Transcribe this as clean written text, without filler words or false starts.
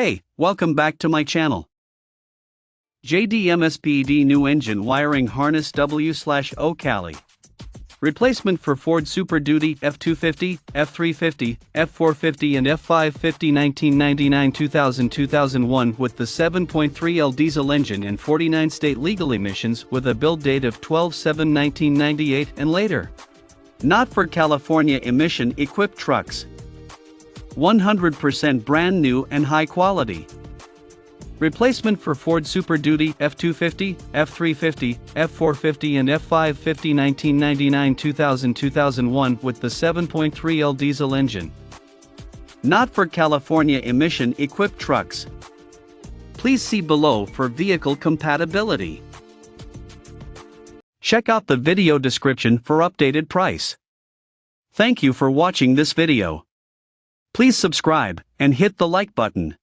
Hey, welcome back to my channel. JDMSPEED new engine wiring harness W/O Cali. Replacement for Ford Super Duty F250, F350, F450 and F550 1999-2000-2001 with the 7.3L diesel engine and 49 state legal emissions with a build date of 12/7/1998 and later. Not for California emission-equipped trucks. 100% brand new and high quality. Replacement for Ford Super Duty F250, F350, F450 and F550 1999-2000-2001 with the 7.3L diesel engine. Not for California emission-equipped trucks. Please see below for vehicle compatibility. Check out the video description for updated price. Thank you for watching this video. Please subscribe and hit the like button.